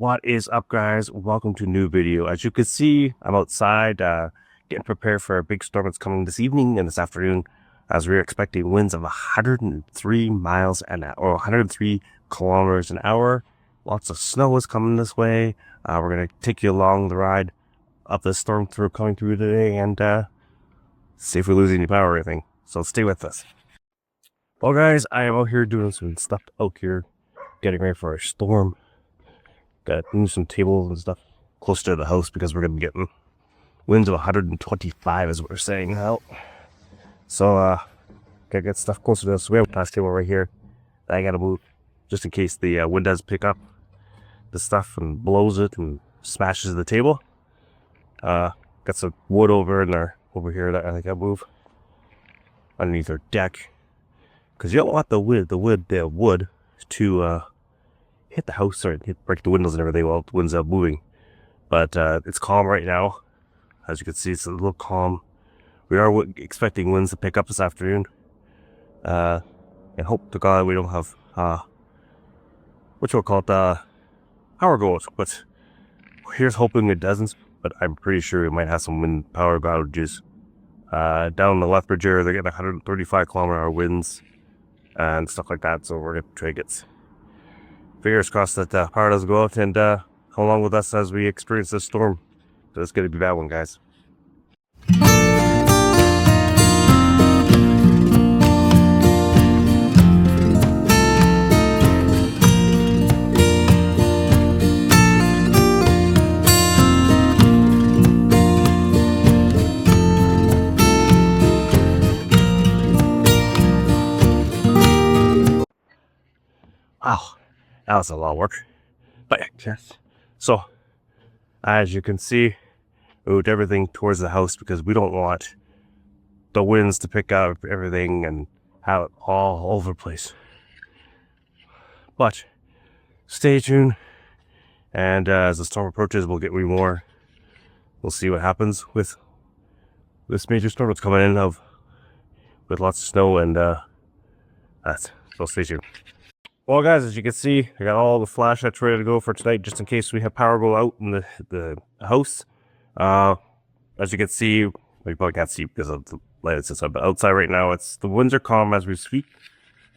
What is up, guys? Welcome to a new video. As you can see, I'm outside getting prepared for a big storm that's coming this evening and this afternoon, as we're expecting winds of 103 miles an hour, or 103 kilometers an hour. Lots of snow is coming this way. We're going to take you along the ride of the storm coming through today and see if we lose any power or anything. So stay with us. Well, guys, I am out here doing some stuff out here, getting ready for a storm. Got to move some tables and stuff close to the house because we're going to be getting winds of 125 is what we're saying out. So, gotta get stuff closer to us. We have a glass table right here that I gotta move just in case the wind does pick up the stuff and blows it and smashes the table. Got some wood over here that I gotta move underneath our deck, because you don't want the wood to hit the house or break the windows and everything while the wind's out moving. But it's calm right now. As you can see, it's a little calm. We are expecting winds to pick up this afternoon. And hope to God we don't have what you'll call it, power goes. But here's hoping it doesn't. But I'm pretty sure we might have some wind power outages. Down in the Lethbridge area, they're getting 135 kilometer winds and stuff like that. So we're gonna try to get fingers crossed that power doesn't go out and come along with us as we experience this storm. So it's gonna be a bad one, guys. Wow, that was a lot of work. But yes. So, as you can see, we moved everything towards the house because we don't want the winds to pick up everything and have it all over the place. But stay tuned, and as the storm approaches, we'll get more. We'll see what happens with this major storm that's coming in with lots of snow and that. So stay tuned. Well, guys, as you can see, I got all the flashlights ready to go for tonight, just in case we have power go out in the house. As you can see, you probably can't see because of the light that's inside, but outside right now, the winds are calm as we speak.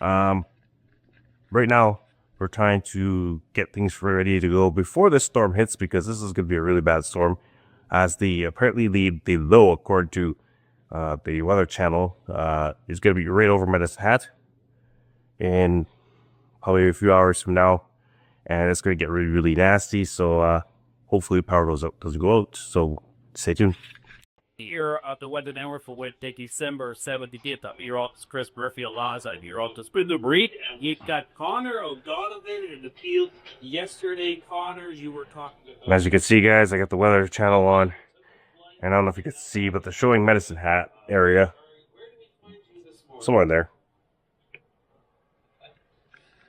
Right now, we're trying to get things ready to go before this storm hits, because this is going to be a really bad storm. As apparently the low, according to the Weather Channel, is going to be right over Medicine Hat in probably a few hours from now, and it's going to get really, really nasty. So hopefully power doesn't go out. So stay tuned. Here at the weather network for Wednesday, December 17th. You're off to Chris Murphy Alaza. You're off to Spin the Breed. You got Connor O'Donovan in the field. Yesterday, Connor, you were talking about. As you can see, guys, I got the Weather Channel on, and I don't know if you can see, but they're showing Medicine Hat area somewhere in there.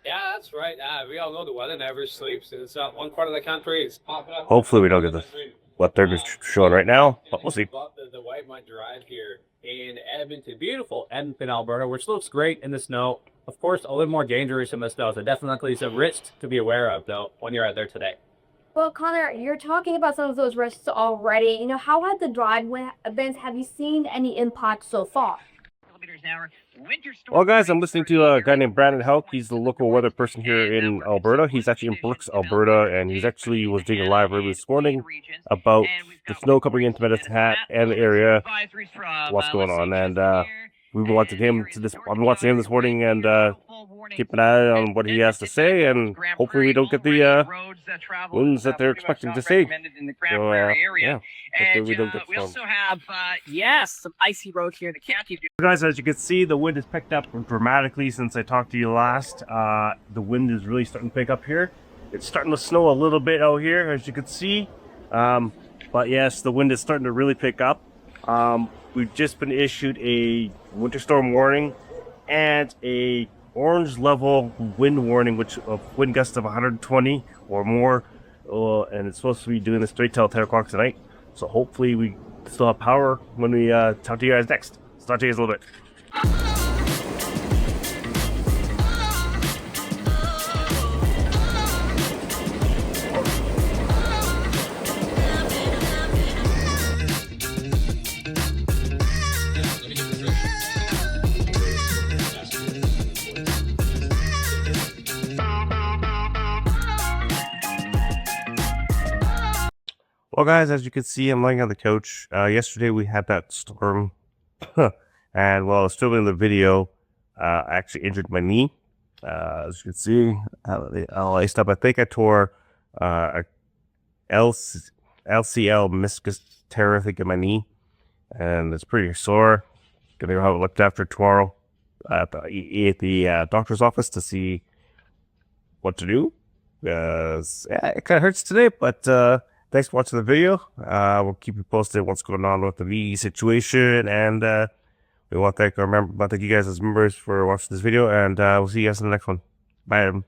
Yeah, that's right. We all know the weather never sleeps. It's one part of the country is popping up. Hopefully we don't get what they're showing right now, but we'll see. The White Mud Drive here in Edmonton. Beautiful Edmonton, Alberta, which looks great in the snow. Of course, a little more dangerous in the snow, so definitely some risks to be aware of, though, when you're out there today. Well, Connor, you're talking about some of those risks already. You know, how had the drive events? Have you seen any impact so far? Well, guys, I'm listening to a guy named Brandon Helk. He's the local weather person here in Alberta. He's actually in Brooks, Alberta, and he's actually was doing a live early this morning about the snow coming into Medicine Hat and the area, what's going on. And we've been watching him I've been watching him this morning and keep an eye on what he has to say, and hopefully we don't get the winds that they're expecting to see. So, yeah. We also have, some icy road here in the county. Guys, as you can see, the wind has picked up dramatically since I talked to you last. The wind is really starting to pick up here. It's starting to snow a little bit out here, as you can see. But yes, the wind is starting to really pick up. We've just been issued a winter storm warning and a orange level wind warning, which of wind gusts of 120 or more, and it's supposed to be doing this straight till 10 o'clock tonight. So hopefully we still have power when we talk to you guys next. Talk to you guys a little bit. Well, guys, as you can see, I'm laying on the couch. Yesterday we had that storm, and while I was filming the video, I actually injured my knee. As you can see, I laced up. I think I tore a LCL meniscus tear, I think, in my knee, and it's pretty sore. Gonna have it looked after tomorrow at the doctor's office to see what to do. Yeah, it kind of hurts today, but thanks for watching the video. We'll keep you posted what's going on with the knee situation, and we want to thank you guys as members for watching this video, and we'll see you guys in the next one. Bye.